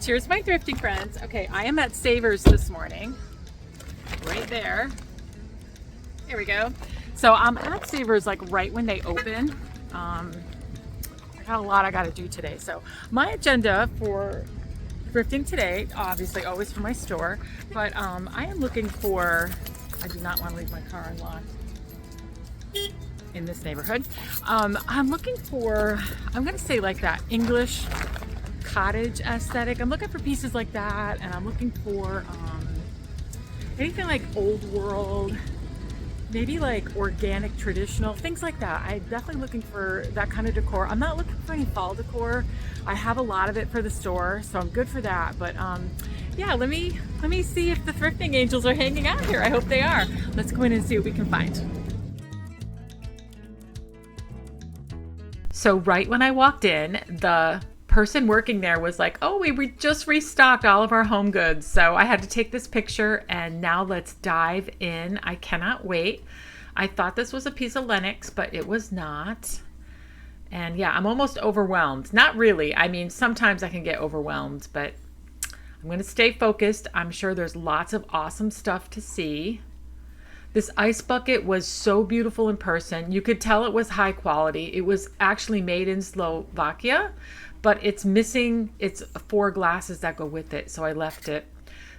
Cheers, my thrifting friends. Okay, I am at Savers this morning. Right there. Here we go. So I'm at Savers like right when they open. I got a lot I got to do today. So my agenda for thrifting today, obviously always for my store, but I am looking for, I do not want to leave my car unlocked in this neighborhood. I'm looking for, I'm going to say like that English cottage aesthetic. I'm looking for pieces like that, and I'm looking for anything like old world, maybe like organic, traditional, things like that. I'm definitely looking for that kind of decor. I'm not looking for any fall decor. I have a lot of it for the store, so I'm good for that. But yeah, let me see if the thrifting angels are hanging out here. I hope they are. Let's go in and see what we can find. So right when I walked in, the person working there was like, oh, we just restocked all of our home goods. So I had to take this picture, and now let's dive in. I cannot wait. I thought this was a piece of Lenox, but it was not. And yeah, I'm almost overwhelmed. Not really. I mean, sometimes I can get overwhelmed, but I'm going to stay focused. I'm sure there's lots of awesome stuff to see. This ice bucket was so beautiful in person. You could tell it was high quality. It was actually made in Slovakia, but it's missing its 4 glasses that go with it, so I left it.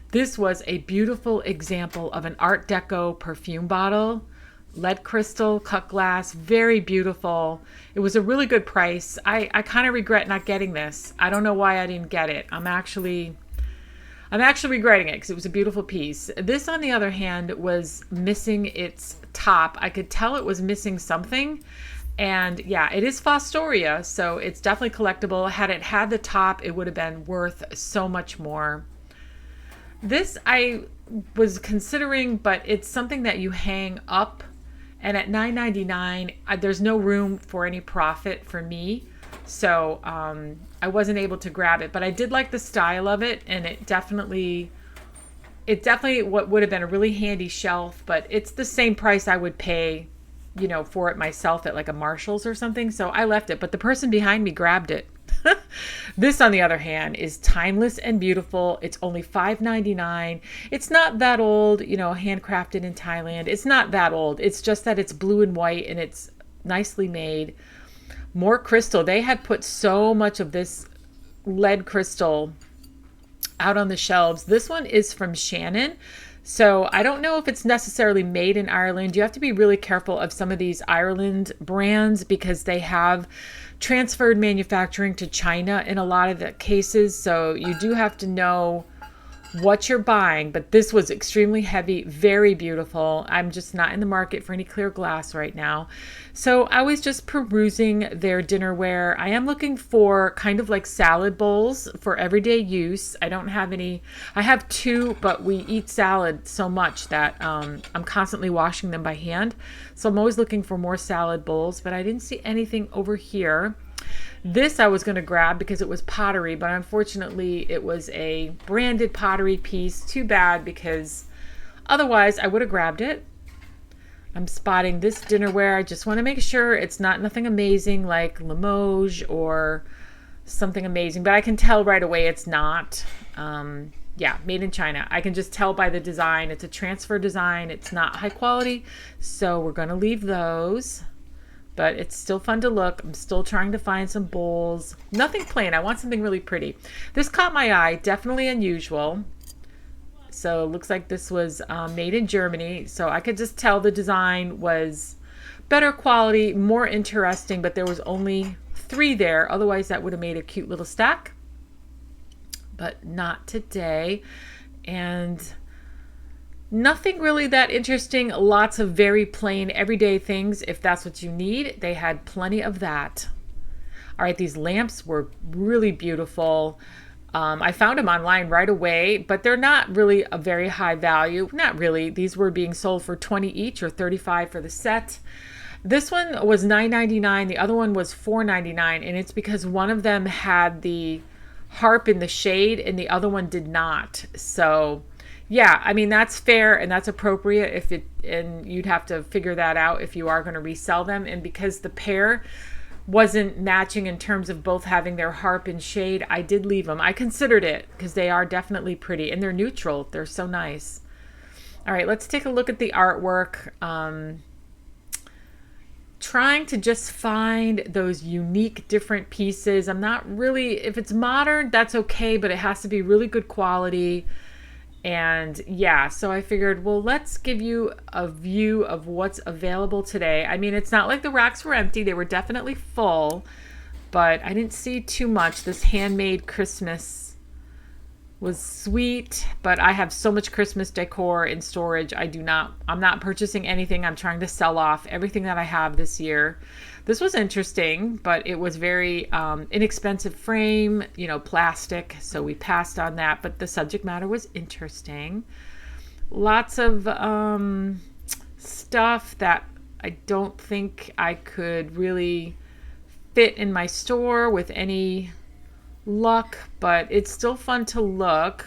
This was a beautiful example of an Art Deco perfume bottle, lead crystal, cut glass, very beautiful. It was a really good price. I kind of regret not getting this. I don't know why I didn't get it. I'm actually regretting it because it was a beautiful piece. This, on the other hand, was missing its top. I could tell it was missing something. And yeah, it is Fostoria, so it's definitely collectible. Had it had the top, it would have been worth so much more. This I was considering, but it's something that you hang up, and at $9.99, there's no room for any profit for me. So I wasn't able to grab it, but I did like the style of it, and it definitely what would have been a really handy shelf, but it's the same price I would pay, you know, for it myself at like a Marshall's or something. So I left it, but the person behind me grabbed it. This, on the other hand, is timeless and beautiful. It's only $5.99. It's not that old, you know, handcrafted in Thailand. It's not that old. It's just that it's blue and white, and it's nicely made. More crystal. They had put so much of this lead crystal out on the shelves. This one is from Shannon. So I don't know if it's necessarily made in Ireland. You have to be really careful of some of these Ireland brands because they have transferred manufacturing to China in a lot of the cases. So you do have to know what you're buying. But this was extremely heavy, very beautiful. I'm just not in the market for any clear glass right now. So I was just perusing their dinnerware. I am looking for kind of like salad bowls for everyday use. I don't have any. I have 2, but we eat salad so much that I'm constantly washing them by hand. So I'm always looking for more salad bowls, but I didn't see anything over here. This I was going to grab because it was pottery, but unfortunately it was a branded pottery piece. Too bad, because otherwise I would have grabbed it. I'm spotting this dinnerware. I just want to make sure it's nothing amazing like Limoges or something amazing, but I can tell right away it's not. Yeah, made in China. I can just tell by the design. It's a transfer design. It's not high quality, so we're going to leave those. But it's still fun to look. I'm still trying to find some bowls. Nothing plain. I want something really pretty. This caught my eye. Definitely unusual. So it looks like this was made in Germany. So I could just tell the design was better quality, more interesting, but there was only 3 there. Otherwise, that would have made a cute little stack. But not today. And nothing really that interesting. Lots of very plain everyday things. If that's what you need, they had plenty of that. All right, these lamps were really beautiful. I found them online right away, but they're not really a very high value. Not really. These were being sold for 20 each or 35 for the set. This one was $9.99. The other one was $4.99, and it's because one of them had the harp in the shade and the other one did not. So yeah, I mean, that's fair and that's appropriate and you'd have to figure that out if you are going to resell them. And because the pair wasn't matching in terms of both having their harp and shade, I did leave them. I considered it because they are definitely pretty and they're neutral. They're so nice. All right, let's take a look at the artwork. Trying to just find those unique different pieces. I'm not really, if it's modern, that's okay, but it has to be really good quality. And yeah, so I figured, well, let's give you a view of what's available today. I mean, it's not like the racks were empty. They were definitely full, but I didn't see too much. This handmade Christmas was sweet, but I have so much Christmas decor in storage. I'm not purchasing anything. I'm trying to sell off everything that I have this year. This was interesting, but it was very inexpensive frame, plastic. So we passed on that, but the subject matter was interesting. Lots of stuff that I don't think I could really fit in my store with any luck, but it's still fun to look.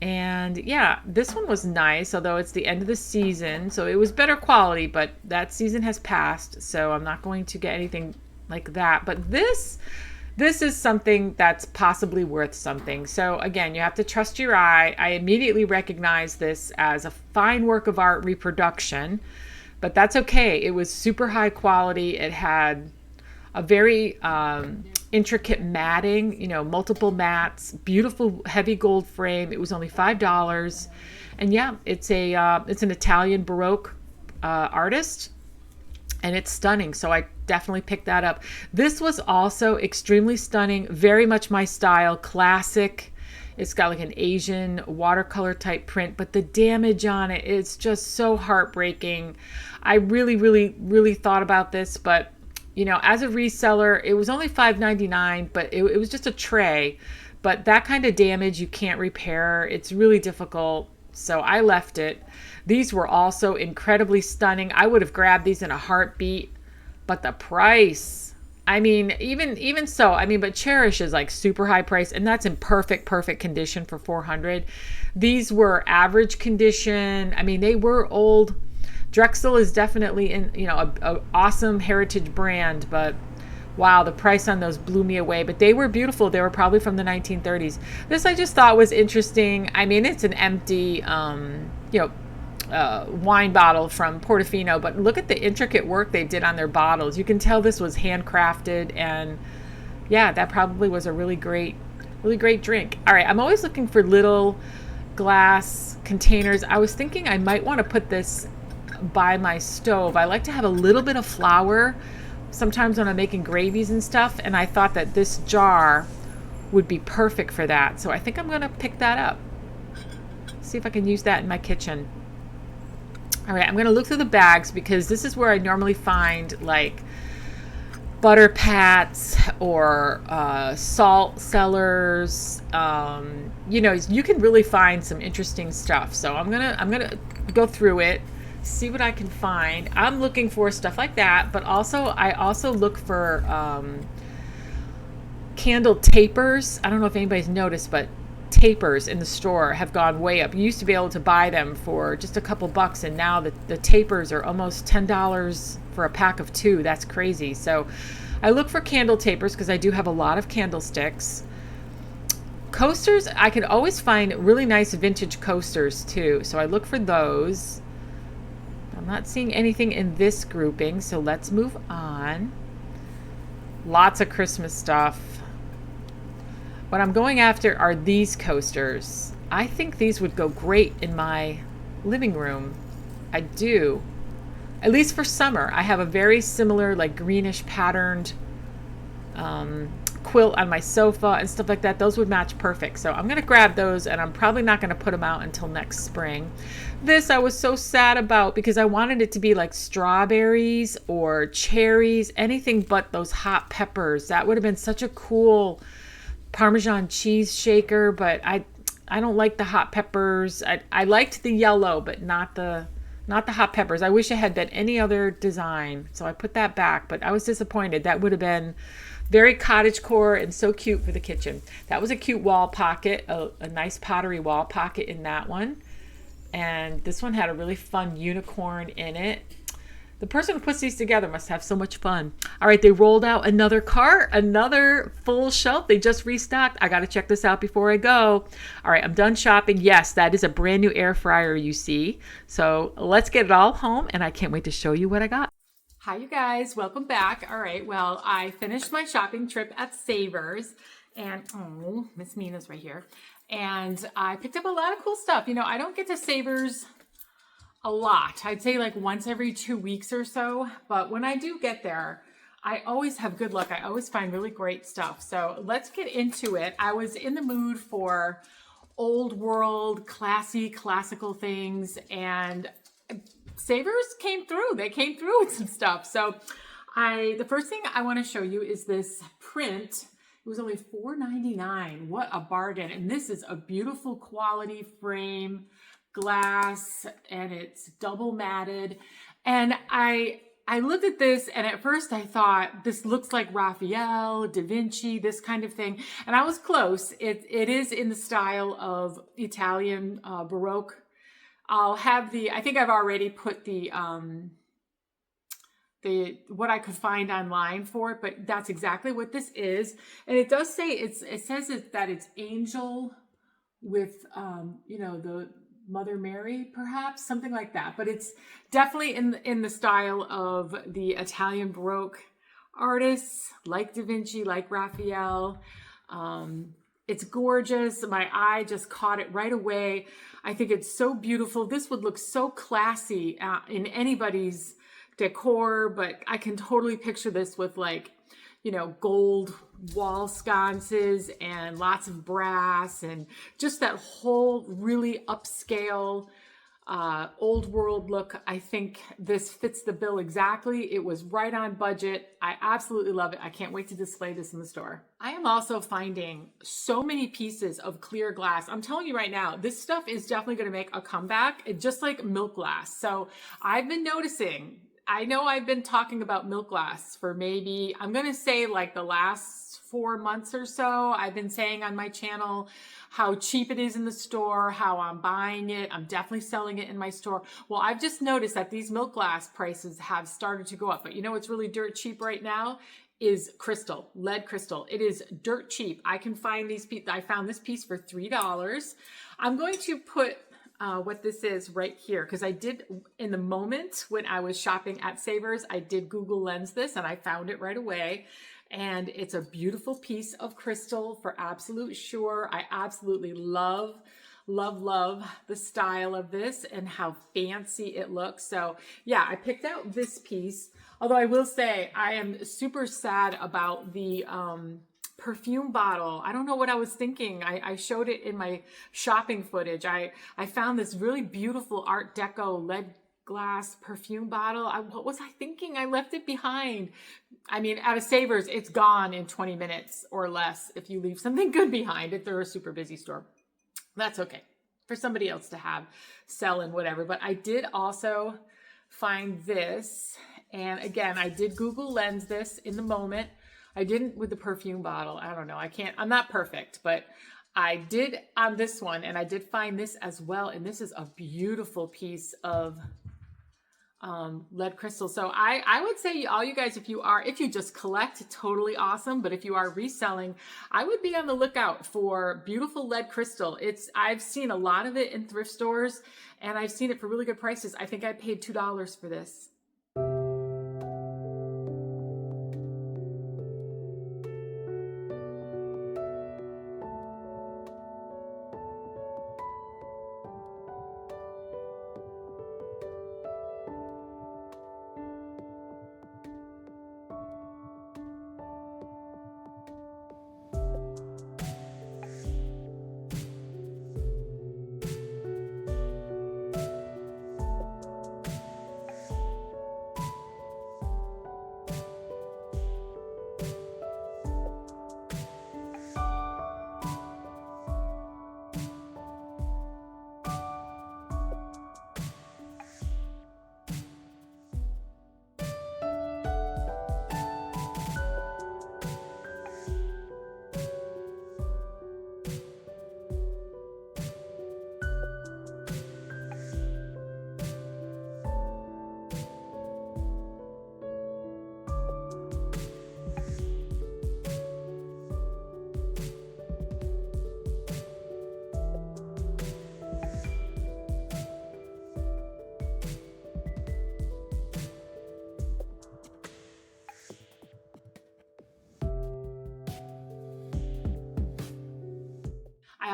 And yeah, this one was nice, although it's the end of the season, so it was better quality, but that season has passed, so I'm not going to get anything like that. But this is something that's possibly worth something. So again, you have to trust your eye. I immediately recognize this as a fine work of art reproduction, but that's okay. It was super high quality. It had a very intricate matting, multiple mats, beautiful heavy gold frame. It was only $5. And yeah, it's an Italian Baroque artist, and it's stunning. So I definitely picked that up. This was also extremely stunning, very much my style, classic. It's got like an Asian watercolor type print, but the damage on it, it's just so heartbreaking. I really, really, really thought about this, but as a reseller, it was only $5.99, but it was just a tray. But that kind of damage you can't repair. It's really difficult. So I left it. These were also incredibly stunning. I would have grabbed these in a heartbeat, but the price, I mean, even so, but Cherish is like super high price, and that's in perfect condition for $400. These were average condition. They were old. Drexel is definitely a awesome heritage brand, but wow, the price on those blew me away. But they were beautiful. They were probably from the 1930s. This I just thought was interesting. It's an empty, wine bottle from Portofino, but look at the intricate work they did on their bottles. You can tell this was handcrafted, and yeah, that probably was a really great drink. All right, I'm always looking for little glass containers. I was thinking I might want to put this by my stove. I like to have a little bit of flour sometimes when I'm making gravies and stuff, and I thought that this jar would be perfect for that. So I think I'm going to pick that up. See if I can use that in my kitchen. All right, I'm going to look through the bags because this is where I normally find like butter pats or salt cellars. You can really find some interesting stuff. So I'm gonna go through it, see what I can find. I'm looking for stuff like that, but I also look for candle tapers. I don't know if anybody's noticed, but tapers in the store have gone way up. You used to be able to buy them for just a couple bucks, and now the tapers are almost $10 for a pack of 2. That's crazy. So I look for candle tapers because I do have a lot of candlesticks. Coasters, I can always find really nice vintage coasters too, so I look for those. I'm not seeing anything in this grouping, so let's move on. Lots of Christmas stuff. What I'm going after are these coasters. I think these would go great in my living room. I do. At least for summer. I have a very similar like greenish patterned quilt on my sofa and stuff like that. Those would match perfect. So I'm going to grab those, and I'm probably not going to put them out until next spring. This I was so sad about because I wanted it to be like strawberries or cherries, anything but those hot peppers. That would have been such a cool Parmesan cheese shaker, but I don't like the hot peppers. I liked the yellow, but not the hot peppers. I wish it had been any other design, so I put that back, but I was disappointed. That would have been very cottagecore and so cute for the kitchen. That was a cute wall pocket, a nice pottery wall pocket in that one. And this one had a really fun unicorn in it. The person who puts these together must have so much fun. All right, they rolled out another cart, another full shelf. They just restocked. I got to check this out before I go. All right, I'm done shopping. Yes, that is a brand new air fryer you see. So let's get it all home, and I can't wait to show you what I got. Hi, you guys. Welcome back. All right, well, I finished my shopping trip at Savers, and oh, Miss Mina's right here. And I picked up a lot of cool stuff. You know, I don't get to Savers a lot. I'd say like once every 2 weeks or so. But when I do get there, I always have good luck. I always find really great stuff. So let's get into it. I was in the mood for old world, classy, classical things, and Savers came through. They came through with some stuff. So the first thing I want to show you is this print. It was only $4.99. What a bargain. And this is a beautiful quality frame, glass, and it's double matted. And I looked at this, and at first I thought this looks like Raphael, Da Vinci, this kind of thing. And I was close. It is in the style of Italian Baroque. I'll have I think I've already put the what I could find online for it, but that's exactly what this is. And it does say that it's angel with you know, the Mother Mary, perhaps, something like that. But it's definitely in the style of the Italian Baroque artists, like Da Vinci, like Raphael. It's gorgeous. My eye just caught it right away. I think it's so beautiful. This would look so classy in anybody's decor, but I can totally picture this with, like, you know, gold wall sconces and lots of brass and just that whole really upscale old world look. I think this fits the bill exactly. It was right on budget. I absolutely love it. I can't wait to display this in the store. I am also finding so many pieces of clear glass. I'm telling you right now, this stuff is definitely going to make a comeback, just like milk glass. So I've been noticing, I know I've been talking about milk glass for maybe, I'm going to say like the last 4 months or so. I've been saying on my channel how cheap it is in the store, how I'm buying it. I'm definitely selling it in my store. Well, I've just noticed that these milk glass prices have started to go up. But you know what's really dirt cheap right now is crystal, lead crystal. It is dirt cheap. I can find these pieces. I found this piece for $3. I'm going to put what this is right here, because I did, in the moment when I was shopping at Savers, I did Google Lens this and I found it right away. And it's a beautiful piece of crystal for absolute sure. I absolutely love the style of this and how fancy it looks. So yeah, I picked out this piece. Although I will say I am super sad about the perfume bottle. I don't know what I was thinking. I showed it in my shopping footage. I found this really beautiful Art Deco lead glass perfume bottle. What was I thinking? I left it behind. I mean, at a Savers, it's gone in 20 minutes or less if you leave something good behind if they're a super busy store. That's okay for somebody else to have, sell, and whatever. But I did also find this. And again, I did Google Lens this in the moment. I didn't with the perfume bottle. I don't know. I'm not perfect, but I did on this one. And I did find this as well. And this is a beautiful piece of lead crystal. So I would say all you guys, if you just collect, totally awesome. But if you are reselling, I would be on the lookout for beautiful lead crystal. I've seen a lot of it in thrift stores and I've seen it for really good prices. I think I paid $2 for this.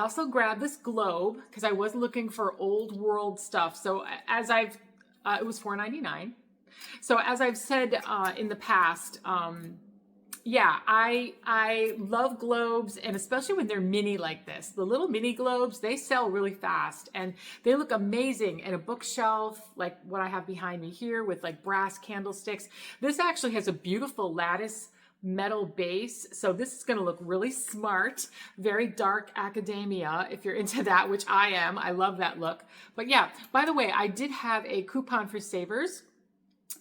also grabbed this globe because I was looking for old world stuff. So as I've, it was $4.99. So as I've said in the past, yeah, I love globes, and especially when they're mini like this. The little mini globes, they sell really fast and they look amazing in a bookshelf like what I have behind me here with like brass candlesticks. This actually has a beautiful lattice metal base, so this is going to look really smart, very dark academia if you're into that, which I am. I love that look. But yeah, by the way, I did have a coupon for Savers.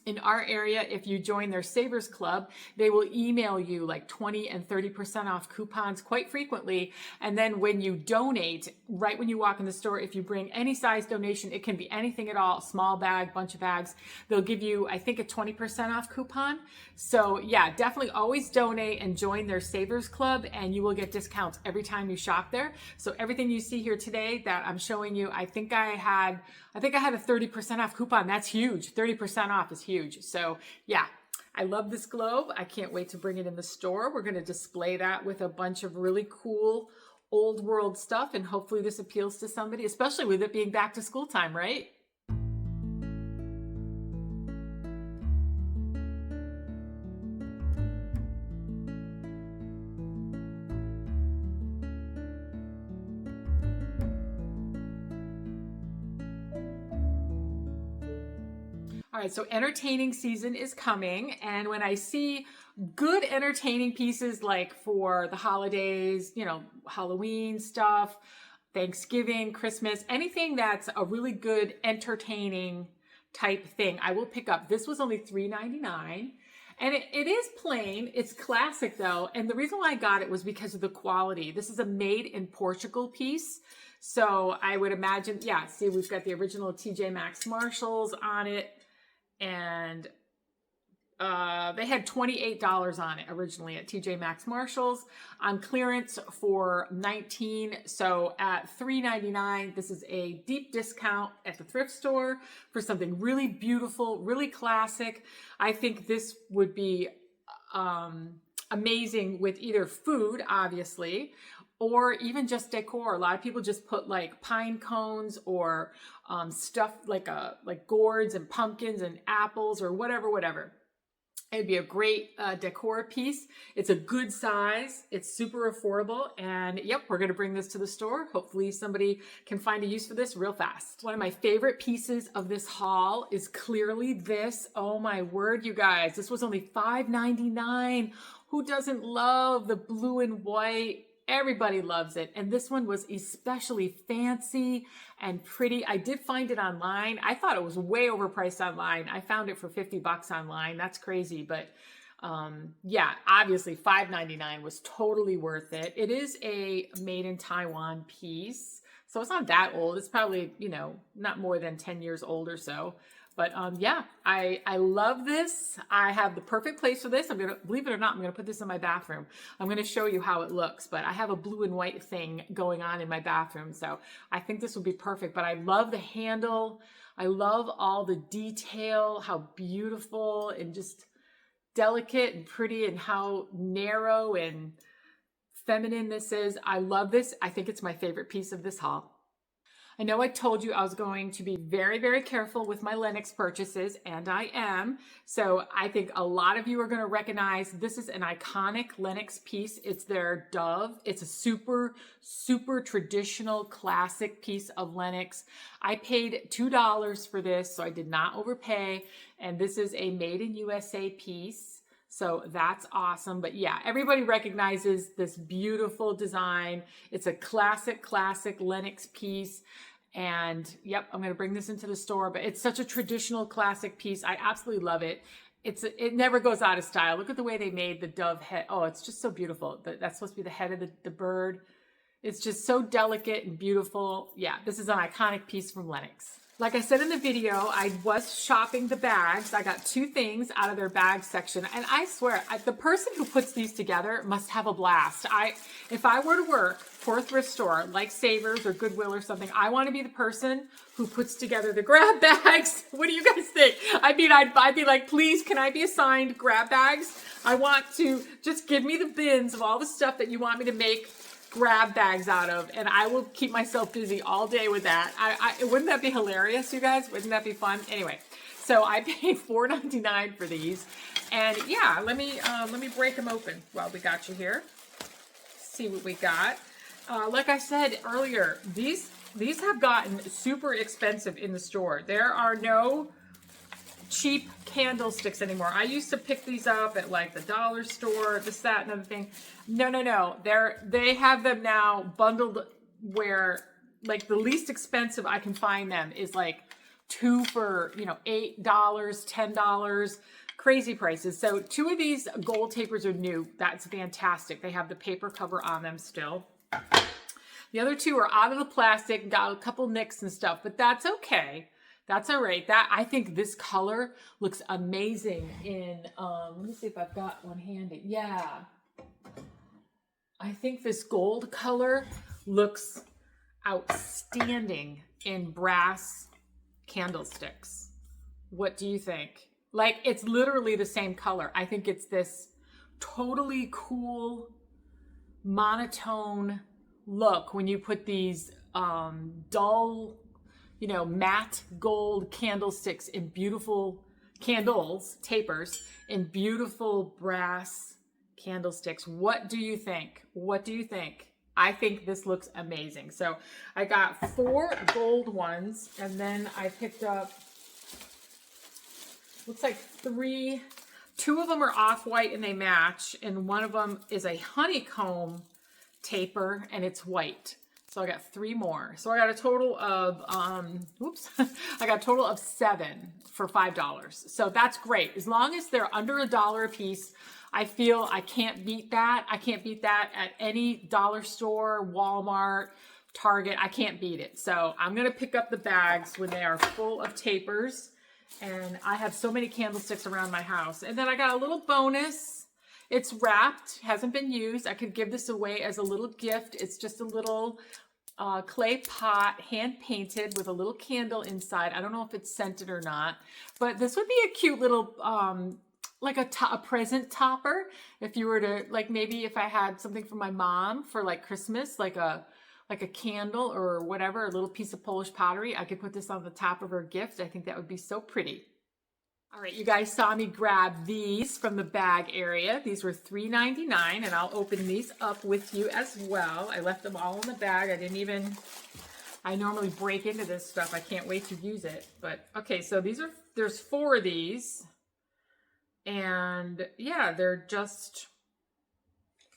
In our area, if you join their Savers Club, they will email you like 20 and 30% off coupons quite frequently. And then when you donate, right when you walk in the store, if you bring any size donation, it can be anything at all, small bag, bunch of bags, they'll give you, I think, a 20% off coupon. So yeah, definitely always donate and join their Savers Club, and you will get discounts every time you shop there. So everything you see here today that I'm showing you, I think I had a 30% off coupon. That's huge. 30% off is huge. So yeah, I love this globe. I can't wait to bring it in the store. We're going to display that with a bunch of really cool old world stuff. And hopefully this appeals to somebody, especially with it being back to school time, right? All right, so entertaining season is coming, and when I see good entertaining pieces like for the holidays, you know, Halloween stuff, Thanksgiving, Christmas, anything that's a really good entertaining type thing, I will pick up. This was only $3.99. And it is plain. It's classic though. And the reason why I got it was because of the quality. This is a made in Portugal piece. So I would imagine, yeah, see, we've got the original TJ Maxx Marshalls on it. And they had $28 on it originally at TJ Maxx Marshalls, on clearance for $19. So at $3.99, this is a deep discount at the thrift store for something really beautiful, really classic. I think this would be amazing with either food, obviously, or even just decor. A lot of people just put like pine cones or stuff like gourds and pumpkins and apples or whatever. It'd be a great decor piece. It's a good size. It's super affordable. And yep, we're going to bring this to the store. Hopefully somebody can find a use for this real fast. One of my favorite pieces of this haul is clearly this. Oh my word, you guys. This was only $5.99. Who doesn't love the blue and white? Everybody loves it. And this one was especially fancy and pretty. I did find it online. I thought it was way overpriced online. I found it for $50 online. That's crazy. But yeah, obviously $5.99 was totally worth it. It is a made in Taiwan piece. So it's not that old. It's probably, you know, not more than 10 years old or so. But yeah, I love this. I have the perfect place for this. I'm going to, believe it or not, I'm going to put this in my bathroom. I'm going to show you how it looks, but I have a blue and white thing going on in my bathroom. So I think this would be perfect, but I love the handle. I love all the detail, how beautiful and just delicate and pretty, and how narrow and feminine this is. I love this. I think it's my favorite piece of this haul. I know I told you I was going to be very, very careful with my Lenox purchases, and I am. So I think a lot of you are going to recognize this is an iconic Lenox piece. It's their Dove. It's a super, super traditional classic piece of Lenox. I paid $2 for this, so I did not overpay. And this is a made in USA piece. So that's awesome. But yeah, everybody recognizes this beautiful design. It's a classic Lenox piece. And yep, I'm going to bring this into the store, but it's such a traditional classic piece. I absolutely love it. It never goes out of style. Look at the way they made the dove head. Oh, it's just so beautiful. That's supposed to be the head of the bird. It's just so delicate and beautiful. Yeah, this is an iconic piece from Lenox. Like I said in the video, I was shopping the bags. I got 2 things out of their bag section. And I swear, the person who puts these together must have a blast. If I were to work for a thrift store like Savers or Goodwill or something, I want to be the person who puts together the grab bags. What do you guys think? I mean, I'd be like, please, can I be assigned grab bags? I want to just give me the bins of all the stuff that you want me to make grab bags out of, and I will keep myself busy all day with that. Wouldn't that be hilarious, you guys? Wouldn't that be fun? Anyway, so I paid $4.99 for these, and yeah, let me break them open while we got you here. See what we got. Like I said earlier, these have gotten super expensive in the store. There are no cheap candlesticks anymore. I used to pick these up at like the dollar store, this, that, and other thing. No. They have them now bundled where like the least expensive I can find them is like 2 for, $8, $10, crazy prices. So 2 of these gold tapers are new. That's fantastic. They have the paper cover on them still. The other 2 are out of the plastic, got a couple nicks and stuff, but that's okay. That's all right. I think this color looks amazing in, let me see if I've got one handy. Yeah. I think this gold color looks outstanding in brass candlesticks. What do you think? Like, it's literally the same color. I think it's this totally cool monotone look when you put these dull, matte gold candlesticks in beautiful tapers in beautiful brass candlesticks. What do you think? What do you think? I think this looks amazing. So I got 4 gold ones, and then I picked up, looks like 3. 2 of them are off-white and they match, and one of them is a honeycomb taper and it's white. So I got 3 more. So I got a total of, I got a total of 7 for $5. So that's great. As long as they're under $1 a piece, I feel I can't beat that. I can't beat that at any dollar store, Walmart, Target. I can't beat it. So I'm going to pick up the bags when they are full of tapers. And I have so many candlesticks around my house. And then I got a little bonus. It's wrapped, hasn't been used. I could give this away as a little gift. It's just a little clay pot, hand painted with a little candle inside. I don't know if it's scented or not, but this would be a cute little, like a present topper. If you were to, like, maybe if I had something for my mom for like Christmas, like a candle or whatever, a little piece of Polish pottery, I could put this on the top of her gift. I think that would be so pretty. All right, you guys saw me grab these from the bag area. These were $3.99, and I'll open these up with you as well. I left them all in the bag. I normally break into this stuff. I can't wait to use it. But okay, so there's 4 of these. And yeah, they're just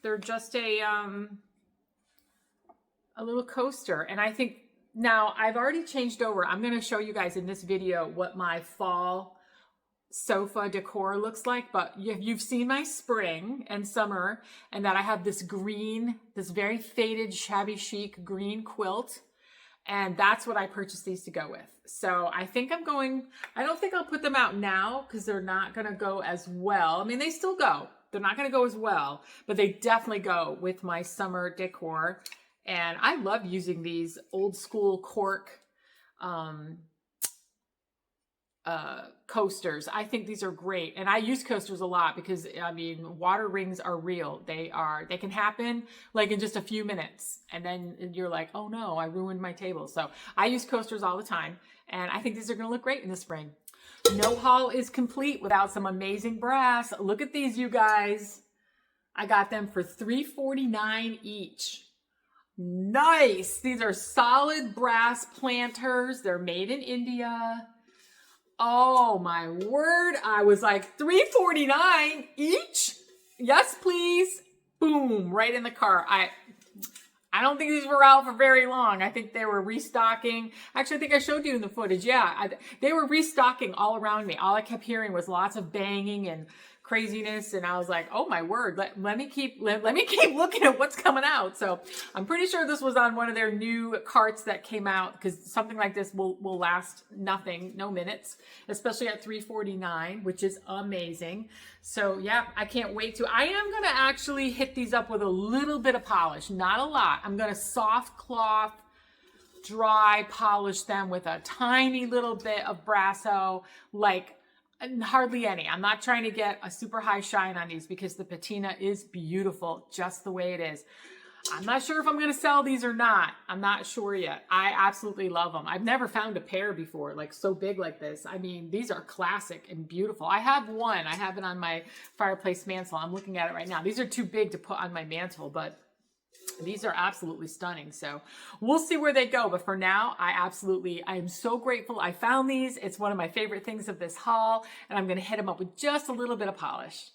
a little coaster. And I think now I've already changed over. I'm going to show you guys in this video what my fall sofa decor looks like, but you've seen my spring and summer, and that I have this very faded shabby chic green quilt, and that's what I purchased these to go with. So I think I don't think I'll put them out now because they're not going to go as well. I mean, they still go. They're not going to go as well, but they definitely go with my summer decor. And I love using these old school cork coasters. I think these are great. And I use coasters a lot because, I mean, water rings are real. They can happen like in just a few minutes. And then you're like, oh no, I ruined my table. So I use coasters all the time. And I think these are going to look great in the spring. No haul is complete without some amazing brass. Look at these, you guys. I got them for $3.49 each. Nice. These are solid brass planters. They're made in India. Oh my word. I was like, $3.49 each? Yes, please. Boom, right in the car. I don't think these were out for very long. I think they were restocking. Actually, I think I showed you in the footage. Yeah, they were restocking all around me. All I kept hearing was lots of banging and craziness, and I was like, oh my word, let me keep looking at what's coming out. So I'm pretty sure this was on one of their new carts that came out, because something like this will last no minutes, especially at $3.49, which is amazing. So yeah, I can't wait to. I am gonna actually hit these up with a little bit of polish, not a lot. I'm gonna soft cloth dry polish them with a tiny little bit of Brasso, like hardly any. I'm not trying to get a super high shine on these because the patina is beautiful just the way it is. I'm not sure if I'm going to sell these or not. I'm not sure yet. I absolutely love them. I've never found a pair before, like so big like this. I mean, these are classic and beautiful. I have one. I have it on my fireplace mantle. I'm looking at it right now. These are too big to put on my mantle, but these are absolutely stunning. So we'll see where they go. But for now, I am so grateful I found these. It's one of my favorite things of this haul, and I'm going to hit them up with just a little bit of polish.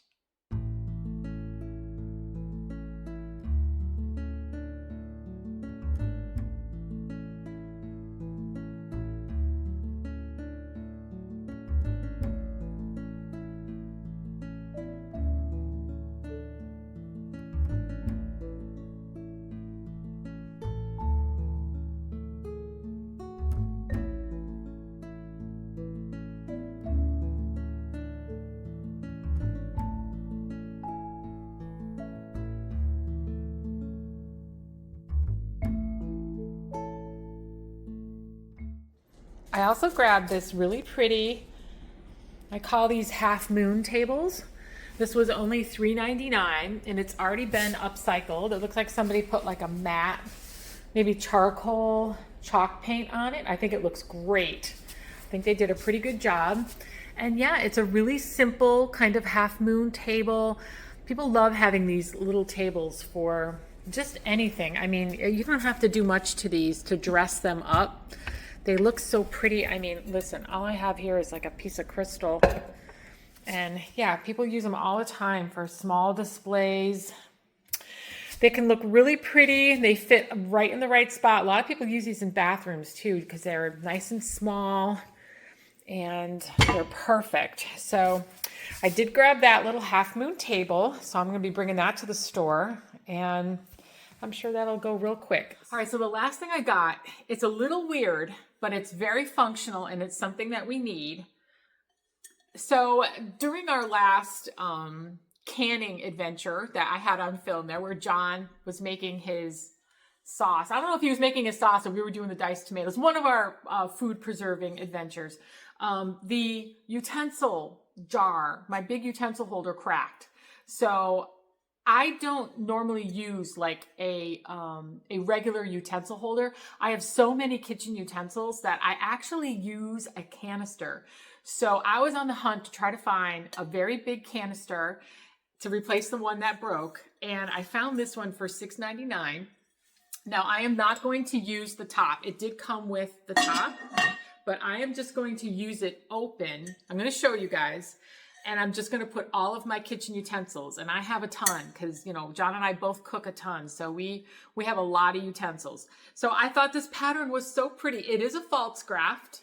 I also grabbed this really pretty, I call these half moon tables. This was only $3.99 and it's already been upcycled. It looks like somebody put like a matte, maybe charcoal chalk paint on it. I think it looks great. I think they did a pretty good job. And yeah, it's a really simple kind of half moon table. People love having these little tables for just anything. I mean, you don't have to do much to these to dress them up. They look so pretty. I mean, listen, all I have here is like a piece of crystal. And yeah, people use them all the time for small displays. They can look really pretty. They fit right in the right spot. A lot of people use these in bathrooms too because they're nice and small and they're perfect. So I did grab that little half moon table. So I'm going to be bringing that to the store, and I'm sure that'll go real quick. All right, so the last thing I got, it's a little weird, but it's very functional and it's something that we need. So during our last canning adventure that I had on film there, where John was making his sauce. I don't know if he was making his sauce or we were doing the diced tomatoes. One of our food preserving adventures. The utensil jar, my big utensil holder cracked. So I don't normally use like a regular utensil holder. I have so many kitchen utensils that I actually use a canister. So I was on the hunt to try to find a very big canister to replace the one that broke. And I found this one for $6.99. Now I am not going to use the top. It did come with the top, but I am just going to use it open. I'm going to show you guys. And I'm just going to put all of my kitchen utensils. And I have a ton because, you know, John and I both cook a ton. So we have a lot of utensils. So I thought this pattern was so pretty. It is a false graft.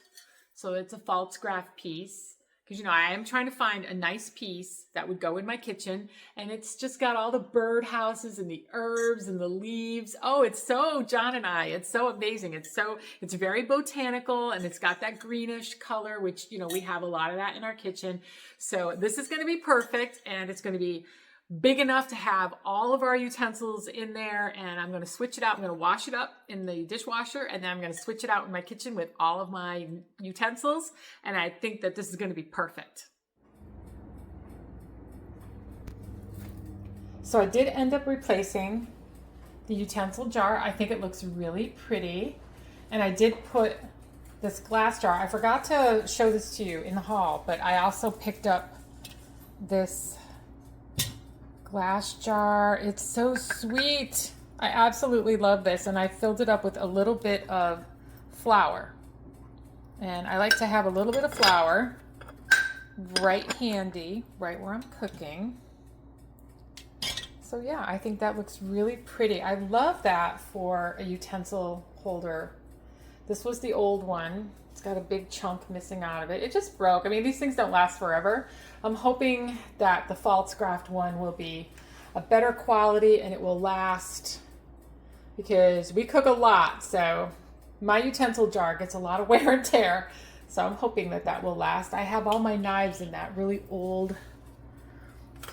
So it's a false graft piece. Because, you know, I am trying to find a nice piece that would go in my kitchen. And it's just got all the bird houses and the herbs and the leaves. Oh, it's so John and I. It's so amazing. It's very botanical and it's got that greenish color, which, you know, we have a lot of that in our kitchen. So this is going to be perfect, and it's going to be big enough to have all of our utensils in there. And I'm going to switch it out. I'm going to wash it up in the dishwasher, and then I'm going to switch it out in my kitchen with all of my utensils. And I think that this is going to be perfect. So I did end up replacing the utensil jar. I think it looks really pretty. And I did put this glass jar. I forgot to show this to you in the haul, but I also picked up this glass jar. It's so sweet. I absolutely love this, and I filled it up with a little bit of flour. And I like to have a little bit of flour right handy, right where I'm cooking. So yeah, I think that looks really pretty. I love that for a utensil holder. This was the old one. It's got a big chunk missing out of it. It just broke. I mean, these things don't last forever. I'm hoping that the false graft one will be a better quality and it will last, because we cook a lot. So my utensil jar gets a lot of wear and tear. So I'm hoping that that will last. I have all my knives in that really old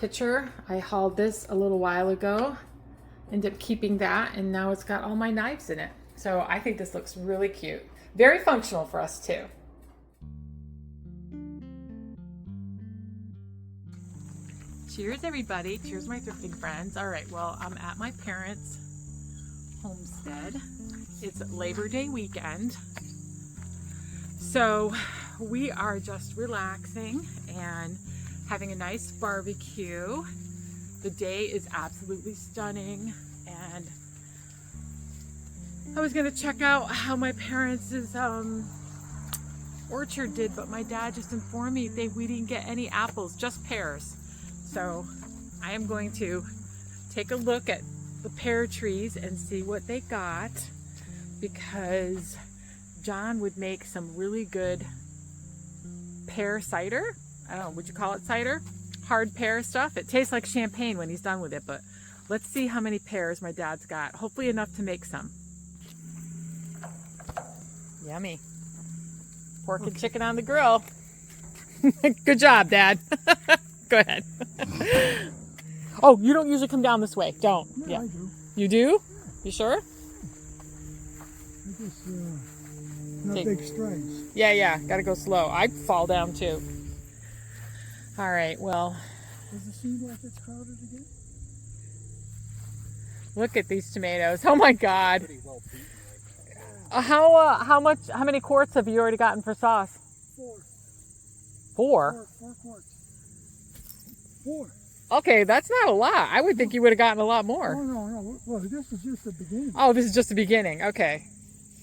pitcher. I hauled this a little while ago, ended up keeping that, and now it's got all my knives in it. So I think this looks really cute. Very functional for us too. Cheers everybody. Cheers my thrifting friends. All right, well, I'm at my parents' Homestead. It's Labor Day weekend. So we are just relaxing and having a nice barbecue. The day is absolutely stunning, and I was gonna check out how my parents' orchard did, but my dad just informed me we didn't get any apples, just pears. So I am going to take a look at the pear trees and see what they got, because John would make some really good pear cider. I don't know, would you call it cider? Hard pear stuff. It tastes like champagne when he's done with it, but let's see how many pears my dad's got. Hopefully enough to make some. Yummy. Pork and chicken on the grill. Good job, Dad. Go ahead. Oh, you don't usually come down this way. Don't. Yeah, I do. You do? You sure? I just, not big strides. Yeah. Gotta go slow. I'd fall down too. All right, well. Does it seem like it's crowded again? Look at these tomatoes. Oh my God. Pretty well beaten right How many quarts have you already gotten for sauce? 4. 4 quarts. 4. Okay, that's not a lot. I would think you would have gotten a lot more. Oh, no. Well, this is just the beginning. Oh, this is just the beginning. Okay.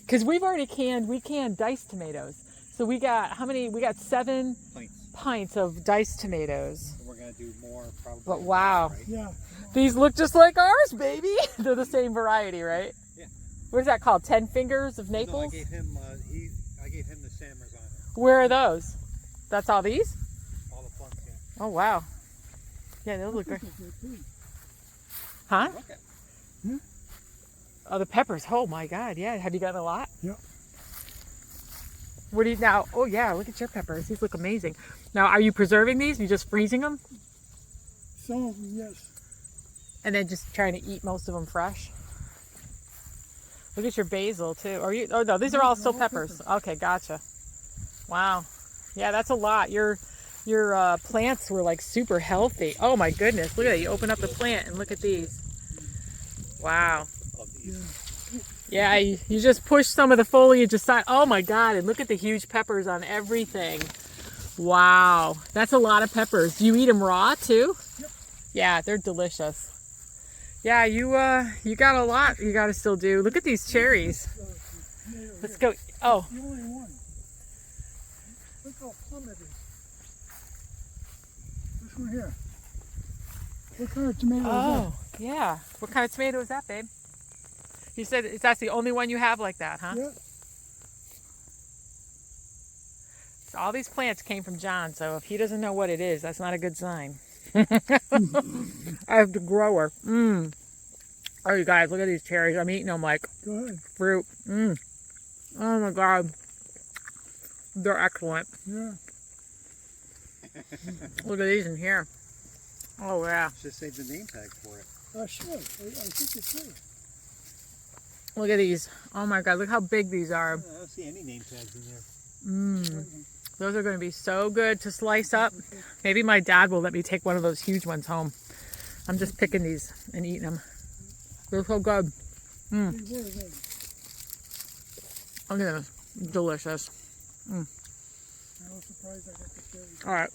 Because we canned diced tomatoes. So we got, how many? We got 7 pints of diced tomatoes. So we're going to do more probably. But wow. Right? Yeah. These look just like ours, baby. They're the same variety, right? Yeah. What is that called? 10 fingers of No, Naples? I gave him the San Marzano. Where are those? That's all these? All the plums, yeah. Oh, wow. Yeah, those look great. This is good too. Huh? Look at it. Yeah. Oh, the peppers. Oh my God. Yeah. Have you gotten a lot? Yeah. What do you now? Oh yeah. Look at your peppers. These look amazing. Now, are you preserving these? You just freezing them? Some of them, yes. And then just trying to eat most of them fresh? Look at your basil too. Are you? Oh no, these are all still peppers. Okay, gotcha. Wow. Yeah, that's a lot. Your plants were like super healthy. Oh my goodness. Look at that. You open up the plant and look at these. Wow. Love these. Yeah, you just push some of the foliage aside. Oh my God, and look at the huge peppers on everything. Wow, that's a lot of peppers. Do you eat them raw too? Yep. Yeah, they're delicious. Yeah, you got a lot you got to still do. Look at these cherries. Let's go. Oh. The only one. Look how plumb it is. This one here. What kind of tomato is Oh, yeah. What kind of tomato is that, babe? You said that's the only one you have like that, huh? that? Yeah. So all these plants came from John, so if he doesn't know what it is, that's not a good sign. I have the grower. Oh, you guys, look at these cherries. I'm eating them like Go ahead. fruit. Oh my God. They're excellent. Yeah. Look at these in here. Oh, yeah. Should save the name tag for it. I should. I think it should. Look at these. Oh my God, look how big these are. I don't see any name tags in there. Those are going to be so good to slice up. Maybe my dad will let me take one of those huge ones home. I'm just picking these and eating them. They're so good. Look at this. Delicious. I was surprised I got the cherries. All right,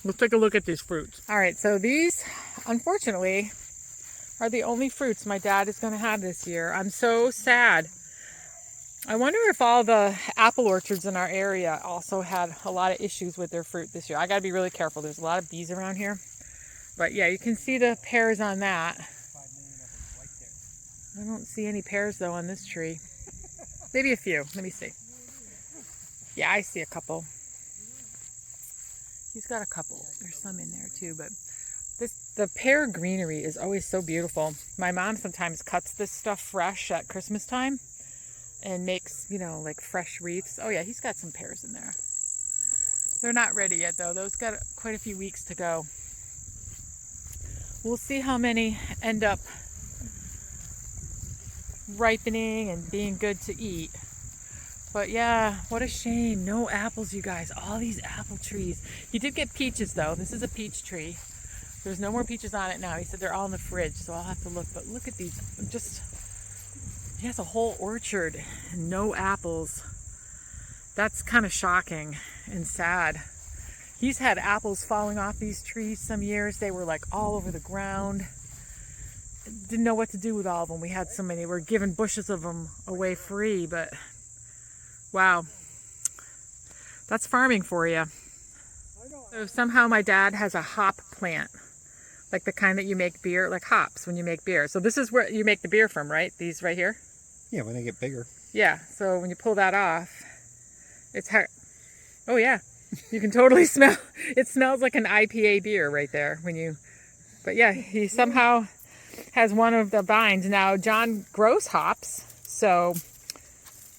let's take a look at these fruits. All right, so these, unfortunately, are the only fruits my dad is going to have this year. I'm so sad. I wonder if all the apple orchards in our area also had a lot of issues with their fruit this year. I got to be really careful. There's a lot of bees around here. But yeah, you can see the pears on that. 5 million of them right there. I don't see any pears though on this tree. Maybe a few. Let me see. Yeah, I see a couple. He's got a couple. There's some in there too, but the pear greenery is always so beautiful. My mom sometimes cuts this stuff fresh at Christmas time and makes, like fresh wreaths. Oh yeah, he's got some pears in there. They're not ready yet though. Those got quite a few weeks to go. We'll see how many end up ripening and being good to eat. But yeah, what a shame. No apples, you guys. All these apple trees. He did get peaches though. This is a peach tree. There's no more peaches on it now. He said they're all in the fridge, so I'll have to look. But look at these. Just He has a whole orchard and no apples. That's kind of shocking and sad. He's had apples falling off these trees some years. They were like all over the ground. Didn't know what to do with all of them. We had so many. We're giving bushes of them away free, but wow. That's farming for you. So somehow my dad has a hop plant, like the kind that you make beer, like hops when you make beer. So this is where you make the beer from, right? These right here? Yeah, when they get bigger. Yeah, so when you pull that off, it's hard. Oh yeah, you can totally smell, it smells like an IPA beer right there when you, but yeah, he somehow has one of the vines. Now John grows hops, so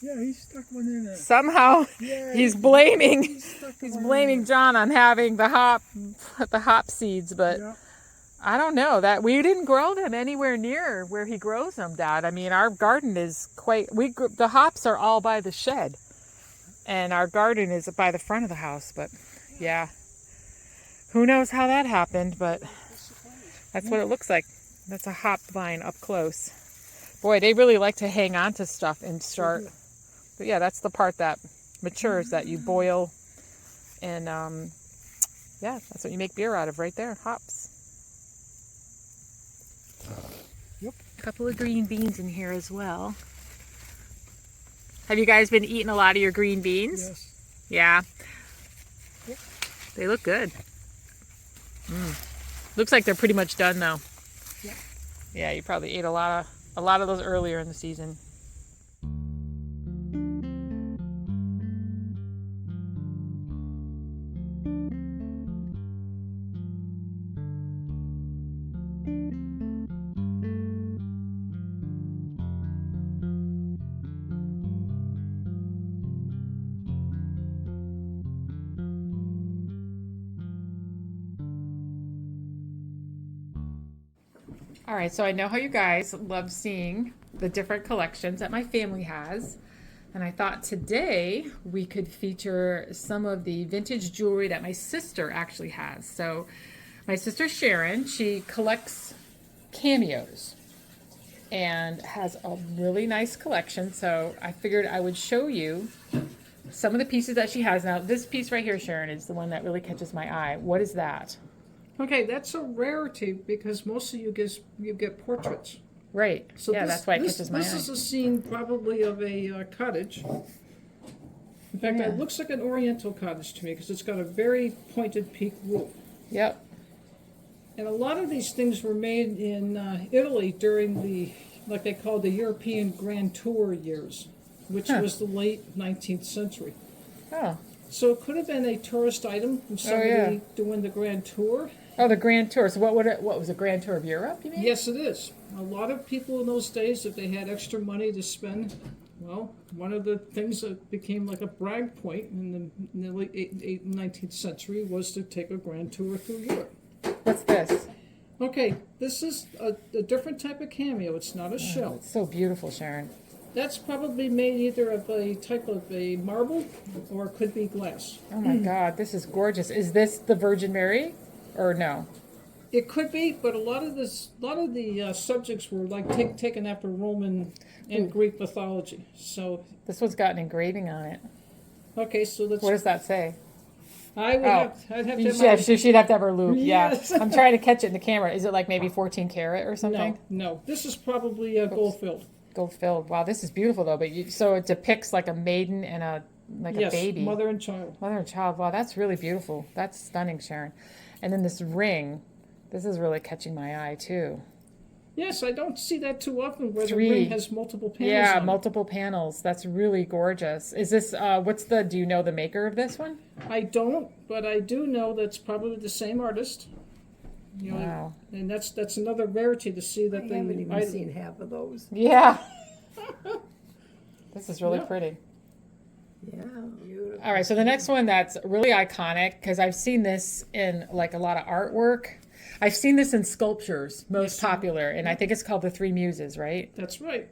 Yeah, he stuck one in there. somehow Yeah, he's blaming, stuck he's one in blaming there. John on having the hop seeds, but Yeah. I don't know that we didn't grow them anywhere near where he grows them, Dad. I mean, our garden is quite, the hops are all by the shed and our garden is by the front of the house, but yeah, who knows how that happened, but that's what it looks like. That's a hop vine up close. Boy, they really like to hang on to stuff and start, but yeah, that's the part that matures that you boil and yeah, that's what you make beer out of right there, hops. Yep. A couple of green beans in here as well. Have you guys been eating a lot of your green beans? Yes. Yeah. Yep. They look good. Looks like they're pretty much done though. Yep. Yeah, you probably ate a lot of those earlier in the season. All right, so I know how you guys love seeing the different collections that my family has. And I thought today we could feature some of the vintage jewelry that my sister actually has. So my sister Sharon, she collects cameos and has a really nice collection. So I figured I would show you some of the pieces that she has. Now this piece right here, Sharon, is the one that really catches my eye. What is that? Okay, that's a rarity because mostly you get portraits. Right. So yeah, that's why it catches my eye. This is a scene probably of a cottage. In fact, Yeah. it looks like an oriental cottage to me because it's got a very pointed peak roof. Yep. And a lot of these things were made in Italy during the, like they called the European Grand Tour years, which was the late 19th century. Oh. So it could have been a tourist item from somebody yeah. doing the Grand Tour. Oh, the Grand Tour. So what was a Grand Tour of Europe, you mean? Yes, it is. A lot of people in those days, if they had extra money to spend, well, one of the things that became like a brag point in the late 19th century was to take a grand tour through Europe. What's this? Okay, this is a different type of cameo. It's not a shell. It's so beautiful, Sharon. That's probably made either of a type of a marble or it could be glass. Oh my God, this is gorgeous. Is this the Virgin Mary or no? It could be, but a lot of the subjects were like taken after Roman and Greek mythology. So This one's got an engraving on it. okay, so let's. What does that say? I'd have to have Yeah, she'd have to have her loop. Yes. Yeah. I'm trying to catch it in the camera. Is it like maybe 14 karat or something? No. This is probably gold filled. Gold filled. Wow, this is beautiful though. But so it depicts like a maiden and a baby. Mother and child. Mother and child. Wow, that's really beautiful. That's stunning, Sharon. And then this ring. This is really catching my eye too. Yes, I don't see that too often where the 3. ring has multiple panels. Yeah, on it. multiple panels. That's really gorgeous. Is this, do you know the maker of this one? I don't, but I do know that's probably the same artist. You know, Wow. and that's another rarity to see that I they. haven't even seen half of those. Yeah. This is really Yeah. pretty. Yeah, beautiful. All right, so the next one that's really iconic, because I've seen this in like a lot of artwork. I've seen this in sculptures, most popular, and I think it's called the Three Muses, right? That's right.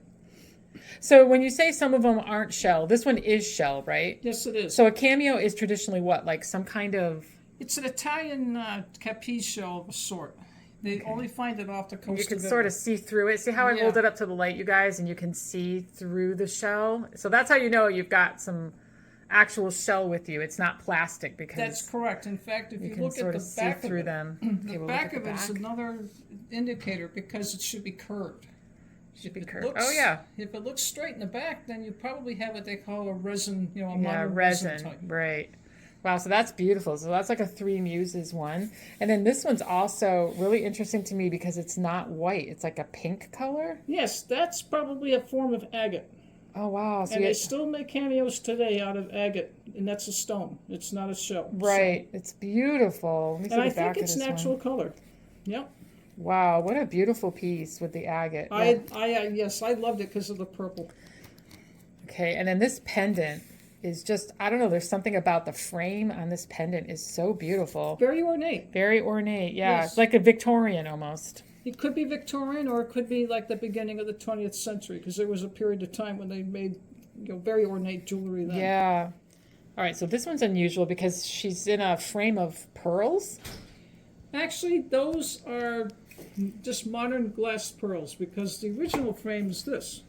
So when you say some of them aren't shell, this one is shell, right? Yes, it is. So a cameo is traditionally what? Like some kind of... It's an Italian capiche shell of a sort. They only find it off the coast. You can of sort of Italy. see through it. See how I Yeah. hold it up to the light, you guys, and you can see through the shell. So that's how you know you've got some actual shell with you. It's not plastic because That's correct. In fact, if you you can look sort at of the see back through of it, them. the Okay, we'll back look of at it is the back. another indicator because it should be curved. Should be If it curved. looks- Oh yeah, If it looks straight in the back, then you probably have what they call a resin, a yeah, modern resin, type. right? Wow, so that's beautiful. So that's like a Three Muses one, and then this one's also really interesting to me because it's not white; it's like a pink color. Yes, that's probably a form of agate. Oh wow! So And you they still make cameos today out of agate, and that's a stone. It's not a shell. right, it's beautiful. Let me see And I the back think of it's this natural one. color. Yep. Wow, what a beautiful piece with the agate. Yes, I loved it because of the purple. Okay, and then this pendant is just, I don't know, there's something about the frame on this pendant is so beautiful. Very ornate. Very ornate, yeah. Yes. It's like a Victorian almost. It could be Victorian, or it could be like the beginning of the 20th century, because there was a period of time when they made, very ornate jewelry then. Yeah. All right, so this one's unusual because she's in a frame of pearls. Actually, those are just modern glass pearls, because the original frame is this.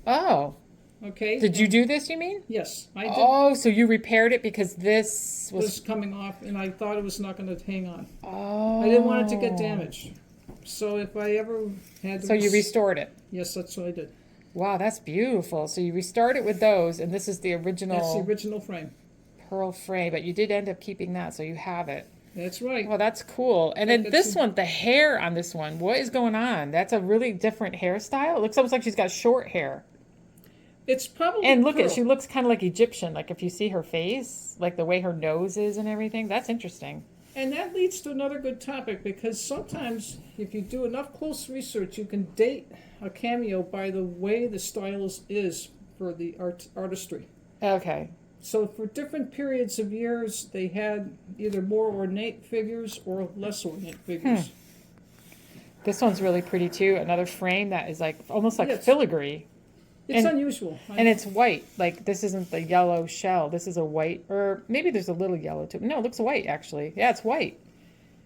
Oh, Okay. did you do this, you mean? Yes, I did. Oh, so you repaired it because this Was was. coming off, and I thought it was not going to hang on. Oh. I didn't want it to get damaged. So if I ever had to... So you restored it. Yes, that's what I did. Wow, that's beautiful. So you restored it with those, and this is the original That's the original frame. pearl frame, but you did end up keeping that, so you have it. That's right. Well, that's cool. And then That's- this one, the hair on this one, what is going on? That's a really different hairstyle. It looks almost like she's got short hair. It's probably And look pearl. she looks kind of like Egyptian. Like if you see her face, like the way her nose is and everything, that's interesting. And that leads to another good topic, because sometimes if you do enough close research, you can date a cameo by the way the stylist is for the artistry. Okay. So for different periods of years, they had either more ornate figures or less ornate figures. This one's really pretty too. Another frame that is like almost like Yes. filigree. It's And- unusual. And it's white. Like this isn't the yellow shell. This is a white, or maybe there's a little yellow too. No, it looks white actually. Yeah, it's white.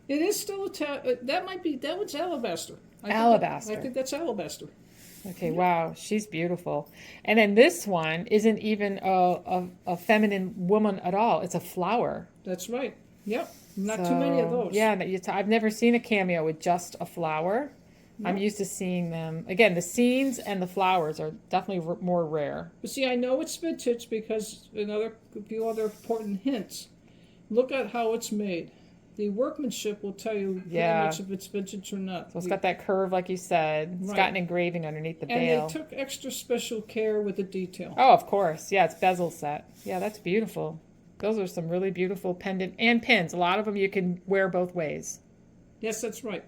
It is still that one's alabaster. Alabaster. I think that's alabaster. Okay, wow, she's beautiful. And then this one isn't even a feminine woman at all. It's a flower. That's right. Yep. Not too many of So, those. Yeah, I've never seen a cameo with just a flower. I'm No. used to seeing them. Again, the scenes and the flowers are definitely more rare. But see, I know it's vintage because a few other important hints. Look at how it's made. The workmanship will tell you pretty Yeah. much if it's vintage or not. So it's got that curve, like you said. It's got Right. an engraving underneath the And bail. they took extra special care with the detail. Oh, of course. Yeah, it's bezel set. Yeah, that's beautiful. Those are some really beautiful pendant and pins. A lot of them you can wear both ways. Yes, that's right.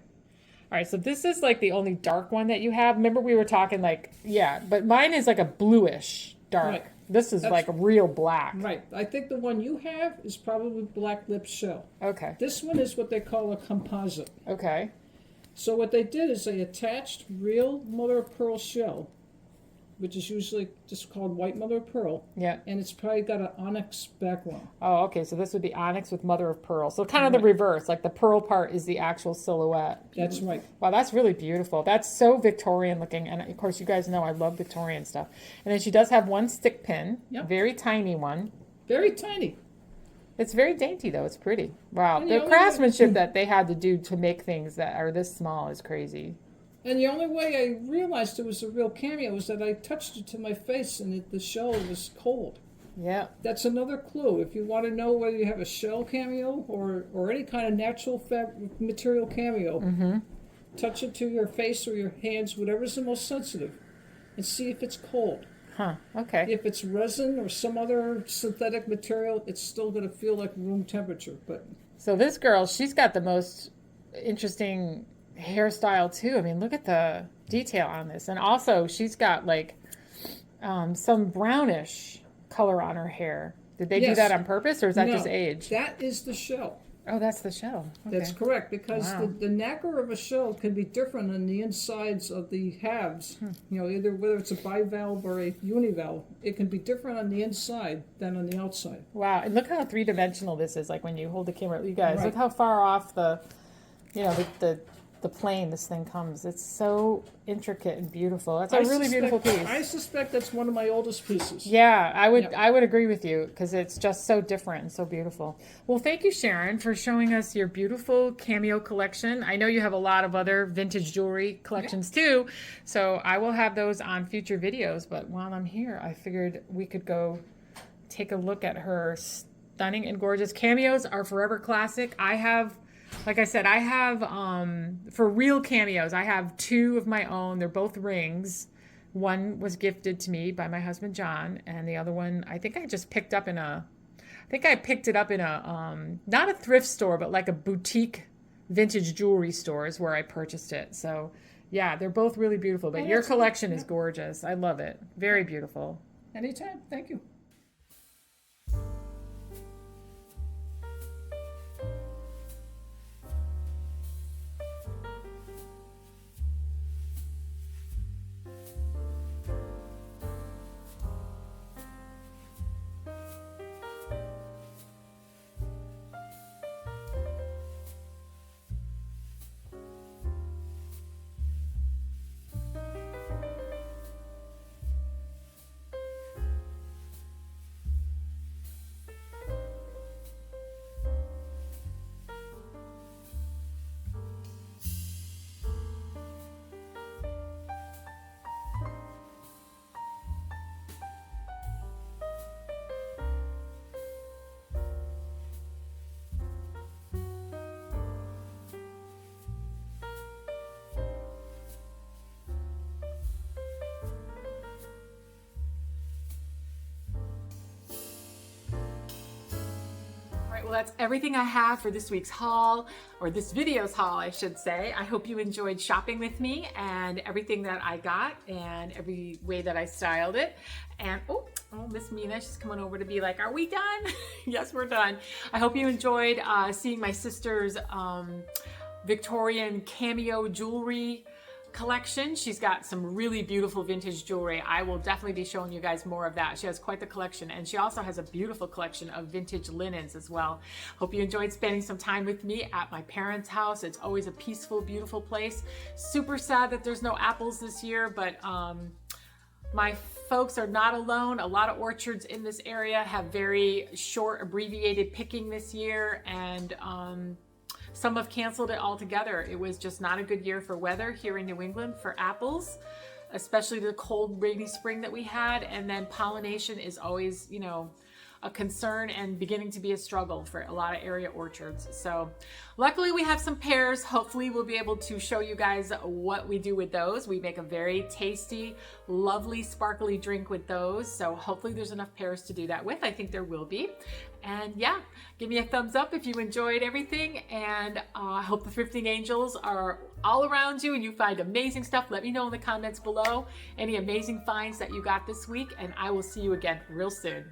All right, so this is like the only dark one that you have. Remember we were talking like, yeah, but mine is like a bluish dark. Right. This is That's- like real black. Right. I think the one you have is probably black lip shell. Okay. This one is what they call a composite. Okay. So what they did is they attached real mother of pearl shell, which is usually just called white mother of pearl, Yeah. and it's probably got an onyx background. Oh, okay. So this would be onyx with mother of pearl. So kind of the Right. reverse. Like the pearl part is the actual silhouette. That's right. Wow, that's really beautiful. That's so Victorian looking. And of course, you guys know I love Victorian stuff. And then she does have one stick pin, Yep. very tiny one. Very tiny. It's very dainty though. It's pretty. Wow. And The the only craftsmanship that they had to do to make things that are this small is crazy. And the only way I realized it was a real cameo was that I touched it to my face and the shell was cold. Yeah. That's another clue. If you want to know whether you have a shell cameo or any kind of natural material cameo, touch it to your face or your hands, whatever's the most sensitive, and see if it's cold. Huh. Okay. If it's resin or some other synthetic material, it's still going to feel like room temperature. But So this girl, she's got the most interesting hairstyle too. I mean, look at the detail on this. And also she's got like some brownish color on her hair. Did they do Yes. that on purpose or is that no, just age? that is the shell. Oh, that's the shell. Okay. That's correct, because Wow. the nacre of a shell can be different on the insides of the halves. Either whether it's a bivalve or a univalve, it can be different on the inside than on the outside. Wow. And look how three-dimensional this is. Like when you hold the camera, you guys, Right. look how far off the you know, the plane this thing comes. It's so intricate and beautiful. It's a really beautiful piece. I suspect that's one of my oldest pieces. Yeah, I would Yep. I would agree with you because it's just so different and so beautiful. Well, thank you, Sharon, for showing us your beautiful cameo collection. I know you have a lot of other vintage jewelry collections too, so I will have those on future videos. But while I'm here, I figured we could go take a look at her stunning and gorgeous cameos. Are forever classic. I have, like I said, I have for real cameos, I have 2 of my own. They're both rings. One was gifted to me by my husband John, and the other one I think I just picked up in a not a thrift store, but like a boutique vintage jewelry store is where I purchased it. So yeah, they're both really beautiful, but your collection is gorgeous. I love it. Very beautiful. Anytime. Thank you. Well, that's everything I have for this week's haul, or this video's haul, I should say. I hope you enjoyed shopping with me and everything that I got and every way that I styled it. And oh, Miss Mina, she's coming over to be like, are we done? Yes, we're done. I hope you enjoyed seeing my sister's Victorian cameo jewelry collection. She's got some really beautiful vintage jewelry. I will definitely be showing you guys more of that. She has quite the collection, and she also has a beautiful collection of vintage linens as well. Hope you enjoyed spending some time with me at my parents' house. It's always a peaceful, beautiful place. Super sad that there's no apples this year, but my folks are not alone. A lot of orchards in this area have very short, abbreviated picking this year, and some have canceled it altogether. It was just not a good year for weather here in New England for apples, especially the cold, rainy spring that we had. And then pollination is always, you know, a concern and beginning to be a struggle for a lot of area orchards. So luckily we have some pears. Hopefully we'll be able to show you guys what we do with those. We make a very tasty, lovely, sparkly drink with those. So hopefully there's enough pears to do that with. I think there will be. And yeah, give me a thumbs up if you enjoyed everything. And I hope the Thrifting Angels are all around you and you find amazing stuff. Let me know in the comments below any amazing finds that you got this week. And I will see you again real soon.